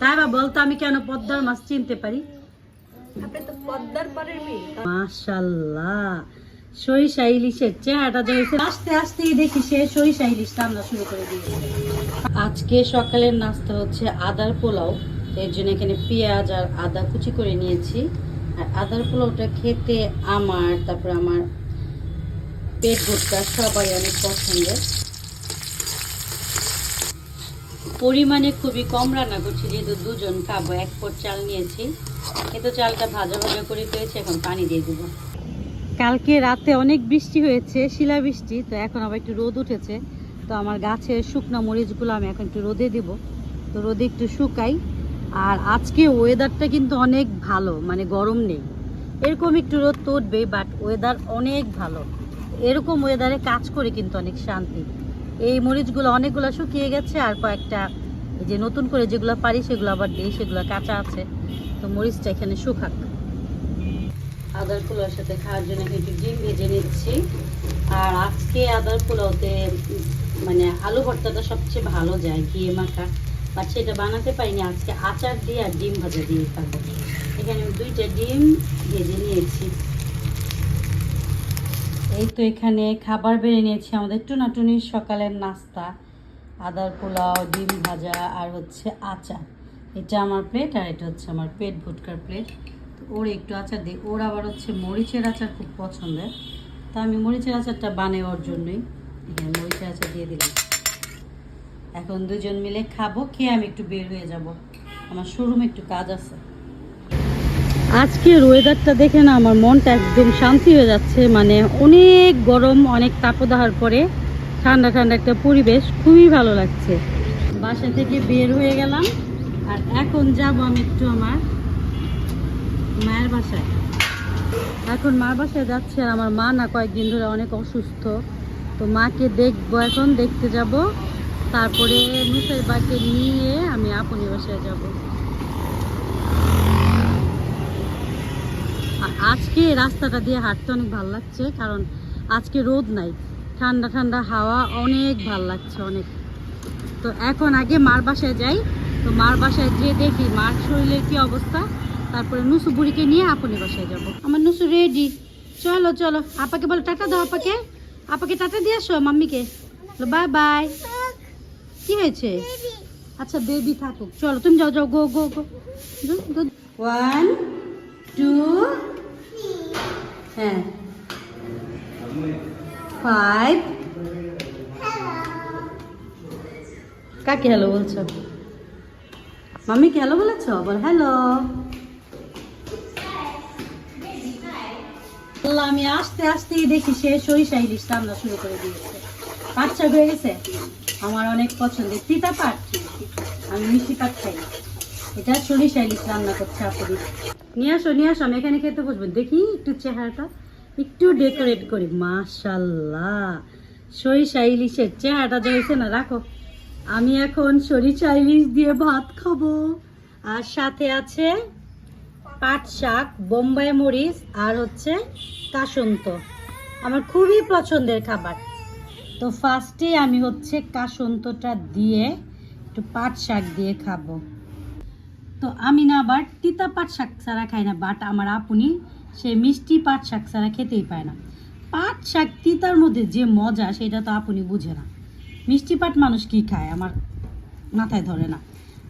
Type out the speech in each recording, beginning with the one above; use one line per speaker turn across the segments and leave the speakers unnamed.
তাই বা বলতো আমি কেন পদ্মার মাছ চিনতে পারি?
আপনি তো পদ্মার পাড়ের মেয়ে।
মাশাআল্লাহ, সরিষা ইলিশের চেহারাটা যে হয়েছে, আস্তে আস্তেই দেখি সে সরিষা ইলিশ রান্না শুরু করে দিয়েছে। আজকে সকালের নাস্তা হচ্ছে আদার পোলাও। এর জন্য এখানে পেঁয়াজ আর আদা কুচি করে নিয়েছি। আর আদার পোলাওটা খেতে আমার, তারপর আমার পেট ভর্তা সবাই অনেক পছন্দের। পরিমাণে খুবই কম রান্না করছি, যেহেতু দুজন খাবো। 1 পট চাল নিয়েছি, কিন্তু চালটা ভাজা ভাজা করে পেয়েছি, এখন পানি দিয়ে দিব। কালকে রাতে অনেক বৃষ্টি হয়েছে, শিলাবৃষ্টি, তো এখন আবার একটু রোদ উঠেছে। তো আমার গাছের শুকনো মরিচগুলো আমি এখন একটু রোদে দিব, তো রোদে একটু শুকাই। আর আজকে ওয়েদারটা কিন্তু অনেক ভালো, মানে গরম নেই, এরকম একটু রোদ তো উঠবেই, বাট ওয়েদার অনেক ভালো। এরকম ওয়েদারে কাজ করে কিন্তু অনেক শান্তি। এই মরিচগুলো অনেকগুলো শুকিয়ে গেছে, আর কয়েকটা এই যে নতুন করে যেগুলো পারি সেগুলো আবার দিই, সেগুলো কাঁচা আছে। তো মরিচটা এখানে শুকাক। আদার পোলাওর সাথে খাওয়ার জন্য একটু ডিম ভেজে নিচ্ছি। আর আজকে আদার পোলাওতে মানে আলু ভর্তাটা সবচেয়ে ভালো যায়, ঘিয়ে মাখা, বাট সেটা বানাতে পারিনি। আজকে আচার দিয়ে আর ডিম ভাজা দিয়ে খাবো। এখানে আমি 2টা ডিম ভেজে নিয়েছি। এই তো এখানে খাবার বেড়ে নিয়েছি, আমাদের টুনাটুনির সকালের নাস্তা, আদার পোলাও, ডিম ভাজা আর হচ্ছে আচার। এটা আমার প্লেট, আর এটা হচ্ছে আমার পেট ভুটকার প্লেট। তো ওর একটু আচার দিই, ওর আবার হচ্ছে মরিচের আচার খুব পছন্দের, তা আমি মরিচের আচারটা বানাই ওর জন্যই। এখানে মরিচের আচার দিয়ে দিলাম। এখন দুজন মিলে খাবো, খেয়ে আমি একটু বের হয়ে যাব, আমার শোরুমে একটু কাজ আছে। আজকের ওয়েদারটা দেখে না আমার মনটা একদম শান্তি হয়ে যাচ্ছে, মানে অনেক গরম, অনেক তাপদাহার পরে ঠান্ডা ঠান্ডা একটা পরিবেশ, খুবই ভালো লাগছে। বাসা থেকে বের হয়ে গেলাম, আর এখন যাব আমি একটু আমার মায়ের বাসায়। এখন মার বাসায় যাচ্ছি, আর আমার মা না কয়েকদিন ধরে অনেক অসুস্থ, তো মাকে দেখবো, এখন দেখতে যাব। তারপরে নুসের বাকে নিয়ে আমি আপনি বাসায় যাব। আজকে রাস্তাটা দিয়ে হাঁটতে অনেক ভালো লাগছে, কারণ আজকে রোদ নাই, ঠান্ডা ঠান্ডা হাওয়া, অনেক ভালো লাগছে অনেক। তো এখন আগে মার বাসায় যাই, তো মার বাসায় যেয়ে দেখি মার শরীরের কি অবস্থা, তারপরে নুসু বুড়িকে নিয়ে আপনি বাসায় যাব। আমার নুসু রেডি, চলো চলো। আপাকে বলো টাটা দাও, আপাকে, আপাকে টাটা দিয়ে আসো মাম্মিকে, বাই বাই। কি হয়েছে? আচ্ছা বেবি থাকুক, চলো তুমি যাও যাও, গো গো গো। 1 2 হ্যাঁ 5। কাকে হ্যালো বলছো? মাম্মিকে হ্যালো বলেছো? বল হ্যালো। আমি আস্তে আস্তেই দেখি সে সরিষা ইলিশ রান্না শুরু করে দিয়েছে। পাট শাক হয়ে গেছে, আমার অনেক পছন্দের তিতা পাট, আমি মিষ্টি পাট খাই না। এটা সরিষা ইলিশ রান্না করছে আপনি। নিয়ে আসো নিয়ে আসো, আমি এখানে খেতে বসবো। দেখি একটু চেহারাটা একটু ডেকোরেট করি। মাশাল্লাহ, সরিষা ইলিশের চেহারাটা যে হয়েছে না, রাখো। আমি এখন সরিষা ইলিশ দিয়ে ভাত খাবো, আর সাথে আছে পাট শাক, বোম্বাই মরিচ, আর হচ্ছে কাসন্ত, আমার খুবই পছন্দের খাবার। তো ফার্স্টে আমি হচ্ছে কাসন্তটা দিয়ে একটু পাট শাক দিয়ে খাবো। তো আমি না আবার তিতা পাট শাক ছাড়া খাই না, বাট আমার আপনি সে মিষ্টি পাট শাক ছাড়া খেতেই পায় না। পাট শাক তিতার মধ্যে যে মজা, সেটা তো আপনি বুঝে না। মিষ্টি পাট মানুষ কি খায় আমার মাথায় ধরে না।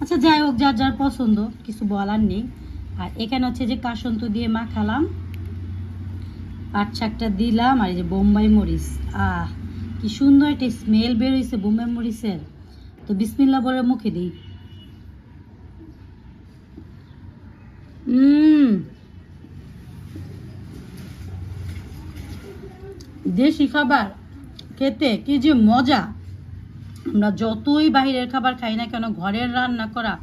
আচ্ছা যাই হোক, যার যার পছন্দ, কিছু বলার নেই। আর এখানে হচ্ছে যে কাসন্ত দিয়ে মাখালাম, পাট শাকটা দিলাম, আর এই যে বোম্বাই মরিচ, কি সুন্দর একটা স্মেল বের হয়েছে বোম্বাই মরিচের। তো বিসমিল্লাহ বলে মুখে দিই। দেশি খাবার খেতে কি যে মজা। আমরা যতই বাইরের খাবার খাই না কেন, ঘরের রান্না করা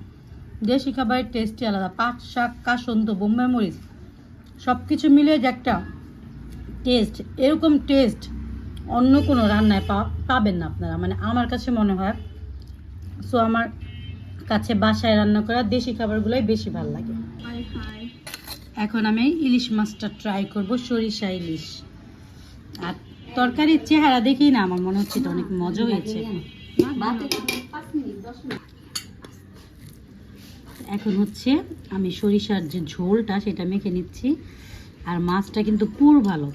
দেশি খাবারের টেস্টই আলাদা। পাট শাক, কাসন্ত, বোম্বাই মরিচ সব কিছু মিলে যে একটা টেস্ট, এরকম টেস্ট অন্য কোনো রান্নায় পাবেন না আপনারা, মানে আমার কাছে মনে হয়। সো আমার কাছে বাসায় রান্না করা দেশি খাবারগুলোই বেশি ভালো লাগে। এখন আমি ইলিশ মাছটা ট্রাই করব, সরিষা ইলিশ। আর তরকারির চেহারা দেখেই না আমার মনে হচ্ছে এটা অনেক মজা হয়েছে। এখন হচ্ছে আমি সরিষার যে ঝোলটা সেটা মেখে নিচ্ছি। আর মাছটা কিন্তু পুর ভালো,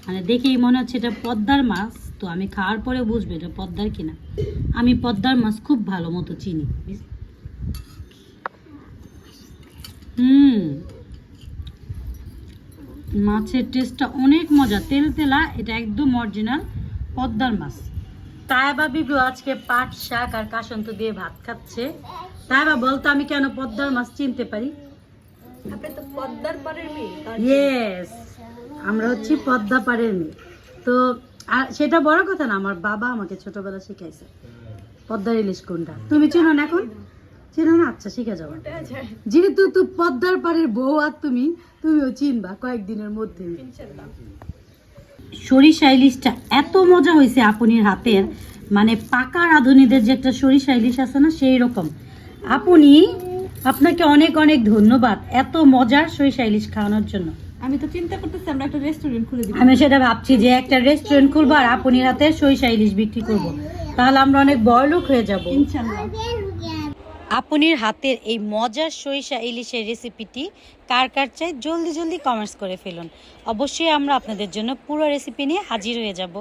মানে দেখেই মনে হচ্ছে এটা পদ্মার মাছ, তো আমি খাওয়ার পরে বুঝবো এটা পদ্মার কিনা। আমি পদ্মার মাছ খুব ভালো মতো চিনি। মাছের টেস্টটা অনেক মজা, তেল তেলা, এটা একদম অরিজিনাল পদ্মার মাছ। তাইবা বিবু আজকে পাট শাক আর কাসন্ত দিয়ে ভাত খাচ্ছে। তাইবা বলতো আমি কেন পদ্মার মাছ চিনতে পারি?
আপনি তো পদ্মার পাড়ের মেয়ে।
ইয়েস, আমরা হচ্ছি পদ্মা পাড়ের মেয়ে। তো আর সেটা বড় কথা না, আমার বাবা আমাকে ছোটবেলা শিখাইছে পদ্মার ইলিশ কোনটা। তুমি চিনো না এখন? চিনো না? আচ্ছা, শিখে যাবো। যেহেতু তো পদ্মার পাড়ের বউ আর তুমিও চিনবা কয়েকদিনের মধ্যে। সরিষা ইলিশটা এত মজা হয়েছে আপনির হাতের, মানে পাকা রাঁধুনিদের যে একটা সরিষা ইলিশ আছে না, সেই রকম। আপনি, আপনাকে অনেক অনেক ধন্যবাদ এত মজার সরিষা ইলিশ খাওয়ানোর জন্য।
আমি তো চিন্তা করতেছি আমরা একটা রেস্টুরেন্ট খুলে দিব।
আমি সেটা ভাবছি যে একটা রেস্টুরেন্ট খুলবো আর আপনির হাতে সরিষা ইলিশ বিক্রি করব, তাহলে আমরা অনেক বড়লোক হয়ে যাব
ইনশাআল্লাহ।
আপনির হাতের এই মজার সরিষা ইলিশের রেসিপিটি কার কার চাই জলদি জলদি কমেন্টস করে ফেলুন। অবশ্যই আমরা আপনাদের জন্য পুরো রেসিপি নিয়ে হাজির হয়ে যাব।